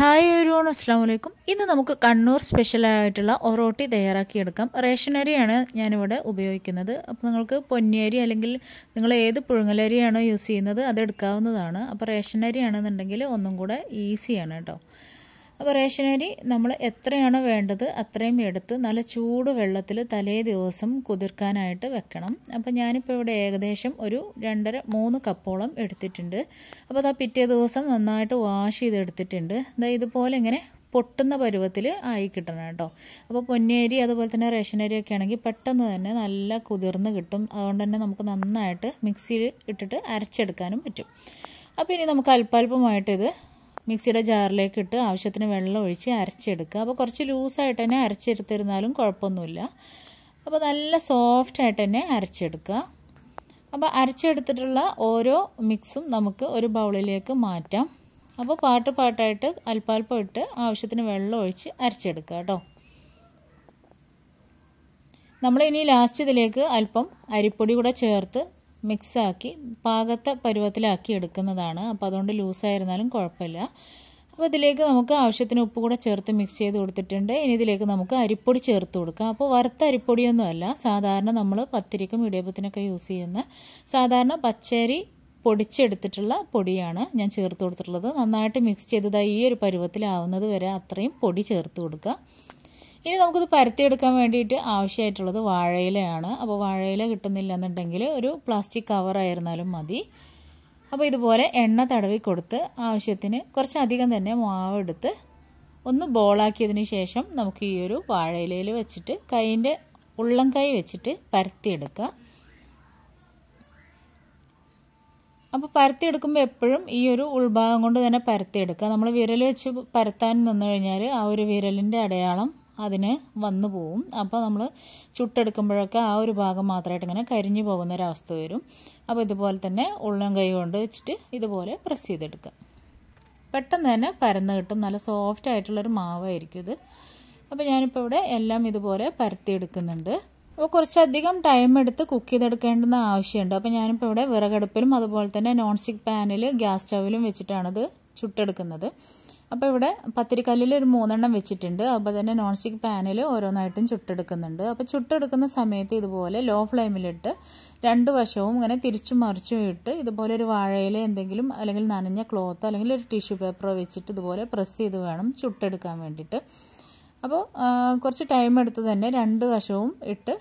Hi everyone, assalamu alaikum. ഇന്ന് നമുക്ക് Kannur special ആയിട്ടുള്ള ഒറോട്ടി തയ്യാറാക്കി എടുക്കാം. റേഷൻ അരിയാണ് ഞാൻ ഇവിടെ ഉപയോഗിക്കുന്നത്. അപ്പോൾ നിങ്ങൾക്ക് പൊന്നിയരി അല്ലെങ്കിൽ നിങ്ങൾ ഏത് പുഴുങ്ങലരിയാണോ യൂസ് ചെയ്യുന്നത് അത് എടുക്കാവുന്നതാണ്. അപ്പോൾ റേഷൻ അരി ആണെന്നുണ്ടെങ്കിൽ ഒന്നും കൂടെ ഈസിയാണ് കേട്ടോ. അപ്പോൾ റേഷൻ അരി നമ്മൾ എത്രയാണോ വേണ്ടത് അത്രയും എടുത്ത് നല്ല ചൂട് വെള്ളത്തിൽ തലേ ദിവസം കുതിർക്കാനായിട്ട് വെക്കണം. അപ്പോൾ ഞാനിപ്പോൾ ഇവിടെ ഏകദേശം ഒരു 2.5-3 കപ്പോളം എടുത്തിട്ടുണ്ട്. അപ്പോൾ അത് പിറ്റേ ദിവസം നന്നായിട്ട് വാഷ് ചെയ്തെടുത്തിട്ടുണ്ട്. ഇതുപോലെ ഇങ്ങനെ പൊട്ടുന്ന പരുവത്തിൽ ആയി കിട്ടണം കേട്ടോ. അപ്പോൾ പൊന്നിയരി അതുപോലെ തന്നെ റേഷൻ അരിയൊക്കെ ആണെങ്കിൽ പെട്ടെന്ന് തന്നെ നല്ല കുതിർന്ന് കിട്ടും. അതുകൊണ്ട് തന്നെ നമുക്ക് നന്നായിട്ട് മിക്സിയിൽ ഇട്ടിട്ട് അരച്ചെടുക്കാനും പറ്റും. അപ്പോൾ ഇനി നമുക്ക് അല്പാൽപമായിട്ട് ഇത് മിക്സിയുടെ ജാറിലേക്ക് ഇട്ട് ആവശ്യത്തിന് വെള്ളം ഒഴിച്ച് അരച്ചെടുക്കുക. അപ്പോൾ കുറച്ച് ലൂസായിട്ട് തന്നെ അരച്ചെടുത്തിരുന്നാലും കുഴപ്പമൊന്നുമില്ല. അപ്പോൾ നല്ല സോഫ്റ്റായിട്ട് തന്നെ അരച്ചെടുക്കുക. അപ്പോൾ അരച്ചെടുത്തിട്ടുള്ള ഓരോ മിക്സും നമുക്ക് ഒരു ബൗളിലേക്ക് മാറ്റാം. അപ്പോൾ പാട്ടായിട്ട് അല്പാൽപ്പം ഇട്ട് ആവശ്യത്തിന് വെള്ളം ഒഴിച്ച് അരച്ചെടുക്കുക കേട്ടോ. നമ്മളിനി ലാസ്റ്റ് ഇതിലേക്ക് അല്പം അരിപ്പൊടി കൂടെ ചേർത്ത് മിക്സാക്കി പാകത്തെ പരുവത്തിലാക്കി എടുക്കുന്നതാണ്. അപ്പോൾ അതുകൊണ്ട് ലൂസായിരുന്നാലും കുഴപ്പമില്ല. അപ്പോൾ ഇതിലേക്ക് നമുക്ക് ആവശ്യത്തിന് ഉപ്പ് കൂടെ ചേർത്ത് മിക്സ് ചെയ്ത് കൊടുത്തിട്ടുണ്ട്. ഇനി ഇതിലേക്ക് നമുക്ക് അരിപ്പൊടി ചേർത്ത് കൊടുക്കാം. അപ്പോൾ വറുത്ത അരിപ്പൊടിയൊന്നുമല്ല, സാധാരണ നമ്മൾ പത്തിരിക്കും ഇടിയപ്പത്തിനൊക്കെ യൂസ് ചെയ്യുന്ന സാധാരണ പച്ചരി പൊടിച്ചെടുത്തിട്ടുള്ള പൊടിയാണ് ഞാൻ ചേർത്ത് കൊടുത്തിട്ടുള്ളത്. നന്നായിട്ട് മിക്സ് ചെയ്തത് ഈ ഒരു പരുവത്തിലാവുന്നത് വരെ അത്രയും പൊടി ചേർത്ത് കൊടുക്കുക. ഇനി നമുക്കിത് പരത്തിയെടുക്കാൻ വേണ്ടിയിട്ട് ആവശ്യമായിട്ടുള്ളത് വാഴയിലയാണ്. അപ്പോൾ വാഴയില കിട്ടുന്നില്ല എന്നുണ്ടെങ്കിൽ ഒരു പ്ലാസ്റ്റിക് കവറായിരുന്നാലും മതി. അപ്പോൾ ഇതുപോലെ എണ്ണ തടവി കൊടുത്ത് ആവശ്യത്തിന് കുറച്ചധികം തന്നെ മാവ് എടുത്ത് ഒന്ന് ബോളാക്കിയതിന് ശേഷം നമുക്ക് ഈ ഒരു വാഴയിലയിൽ വെച്ചിട്ട് കൈയിൻ്റെ ഉള്ളം കൈ വെച്ചിട്ട് പരത്തിയെടുക്കുക. അപ്പോൾ പരത്തിയെടുക്കുമ്പോൾ എപ്പോഴും ഈ ഒരു ഉൾഭാഗം കൊണ്ട് തന്നെ പരത്തിയെടുക്കുക. നമ്മൾ വിരൽ വെച്ച് പരത്താൻ നിന്ന് കഴിഞ്ഞാൽ ആ ഒരു വിരലിൻ്റെ അടയാളം അതിന് വന്നു പോവും. അപ്പോൾ നമ്മൾ ചുട്ടെടുക്കുമ്പോഴൊക്കെ ആ ഒരു ഭാഗം മാത്രമായിട്ട് ഇങ്ങനെ കരിഞ്ഞു പോകുന്നൊരവസ്ഥ വരും. അപ്പോൾ ഇതുപോലെ തന്നെ ഉള്ളം കൈ കൊണ്ട് വെച്ചിട്ട് ഇതുപോലെ പ്രസ് ചെയ്തെടുക്കുക. പെട്ടെന്ന് തന്നെ പരന്ന് കിട്ടും. നല്ല സോഫ്റ്റ് ആയിട്ടുള്ളൊരു മാവായിരിക്കും ഇത്. അപ്പോൾ ഞാനിപ്പോൾ ഇവിടെ എല്ലാം ഇതുപോലെ പരത്തിയെടുക്കുന്നുണ്ട്. അപ്പോൾ കുറച്ചധികം ടൈം എടുത്ത് കുക്ക് ചെയ്തെടുക്കേണ്ടുന്ന ആവശ്യമുണ്ട്. അപ്പോൾ ഞാനിപ്പോൾ ഇവിടെ വിറകടുപ്പിലും അതുപോലെ തന്നെ നോൺ സ്റ്റിക്ക് പാനിൽ ഗ്യാസ് സ്റ്റൗവിലും വെച്ചിട്ടാണിത് ചുട്ടെടുക്കുന്നത്. അപ്പോൾ ഇവിടെ പത്തിരിക്കല്ലിൽ ഒരു 3 വെച്ചിട്ടുണ്ട്. അപ്പോൾ തന്നെ നോൺ സ്റ്റിക്ക് പാനിൽ ഓരോന്നായിട്ടും ചുട്ടെടുക്കുന്നുണ്ട്. അപ്പോൾ ചുട്ടെടുക്കുന്ന സമയത്ത് ഇതുപോലെ ലോ ഫ്ലെയിമിലിട്ട് 2 വശവും ഇങ്ങനെ തിരിച്ചും മറിച്ചും ഇട്ട് ഇതുപോലെ ഒരു വാഴയില എന്തെങ്കിലും അല്ലെങ്കിൽ നനഞ്ഞ ക്ലോത്തോ അല്ലെങ്കിൽ ഒരു ടിഷ്യൂ പേപ്പറോ വെച്ചിട്ട് ഇതുപോലെ പ്രസ് ചെയ്ത് വേണം ചുട്ടെടുക്കാൻ വേണ്ടിയിട്ട്. അപ്പോൾ കുറച്ച് ടൈം എടുത്ത് തന്നെ 2 വശവും ഇട്ട്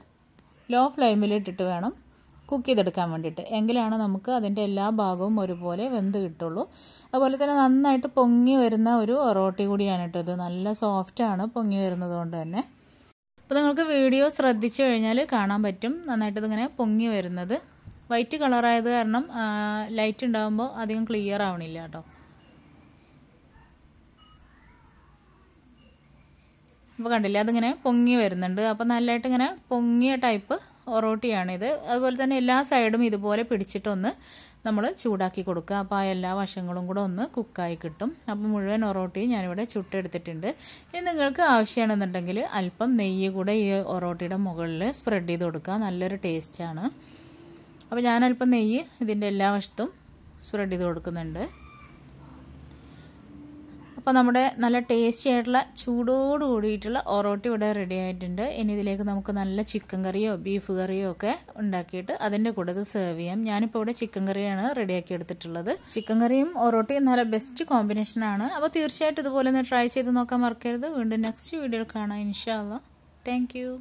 ലോ ഫ്ലെയിമിലിട്ടിട്ട് വേണം കുക്ക് ചെയ്തെടുക്കാൻ വേണ്ടിയിട്ട്. എങ്കിലാണ് നമുക്ക് അതിൻ്റെ എല്ലാ ഭാഗവും ഒരുപോലെ വെന്ത് കിട്ടുള്ളൂ. അതുപോലെ തന്നെ നന്നായിട്ട് പൊങ്ങി വരുന്ന ഒരു ഒറോട്ടി കൂടിയാണ് കേട്ടോ ഇത്. നല്ല സോഫ്റ്റാണ് പൊങ്ങി വരുന്നത് കൊണ്ട് തന്നെ. അപ്പോൾ നിങ്ങൾക്ക് വീഡിയോ ശ്രദ്ധിച്ചു കഴിഞ്ഞാൽ കാണാൻ പറ്റും നന്നായിട്ട് ഇതിങ്ങനെ പൊങ്ങി വരുന്നത്. വൈറ്റ് കളറായത് കാരണം ലൈറ്റ് ഉണ്ടാകുമ്പോൾ അധികം ക്ലിയർ ആവണില്ല കേട്ടോ. അപ്പോൾ കണ്ടില്ലേ, അതിങ്ങനെ പൊങ്ങി വരുന്നുണ്ട്. അപ്പോൾ നല്ലതായിട്ട് ഇങ്ങനെ പൊങ്ങിയ ടൈപ്പ് ഒറോട്ടിയാണിത്. അതുപോലെ തന്നെ എല്ലാ സൈഡും ഇതുപോലെ പിടിച്ചിട്ടൊന്ന് നമ്മൾ ചൂടാക്കി കൊടുക്കുക. അപ്പോൾ ആ എല്ലാ വശങ്ങളും കൂടെ ഒന്ന് കുക്കായി കിട്ടും. അപ്പോൾ മുഴുവൻ ഒറോട്ടിയും ഞാനിവിടെ ചുട്ടെടുത്തിട്ടുണ്ട്. ഇനി നിങ്ങൾക്ക് ആവശ്യമാണെന്നുണ്ടെങ്കിൽ അല്പം നെയ്യ് കൂടെ ഈ ഒറോട്ടിയുടെ മുകളിൽ സ്പ്രെഡ് ചെയ്ത് കൊടുക്കുക. നല്ലൊരു ടേസ്റ്റാണ്. അപ്പോൾ ഞാനല്പം നെയ്യ് ഇതിൻ്റെ എല്ലാ വശത്തും സ്പ്രെഡ് ചെയ്ത് കൊടുക്കുന്നുണ്ട്. അപ്പോൾ നമ്മുടെ നല്ല ടേസ്റ്റി ആയിട്ടുള്ള ചൂടോട് കൂടിയിട്ടുള്ള ഒറോട്ടി ഇവിടെ റെഡി ആയിട്ടുണ്ട്. ഇനി ഇതിലേക്ക് നമുക്ക് നല്ല ചിക്കൻ കറിയോ ബീഫ് കറിയോ ഒക്കെ ഉണ്ടാക്കിയിട്ട് അതിൻ്റെ കൂടെ ഇത് സെർവ് ചെയ്യാം. ഞാനിപ്പോൾ ഇവിടെ ചിക്കൻ കറിയാണ് റെഡിയാക്കി എടുത്തിട്ടുള്ളത്. ചിക്കൻ കറിയും ഒറോട്ടിയും നല്ല ബെസ്റ്റ് കോമ്പിനേഷനാണ്. അപ്പോൾ തീർച്ചയായിട്ടും ഇതുപോലെ ഒന്ന് ട്രൈ ചെയ്ത് നോക്കാൻ മറക്കരുത്. വീണ്ടും നെക്സ്റ്റ് വീഡിയോയിൽ കാണാം ഇൻഷാ അല്ലാഹ്. Thank you.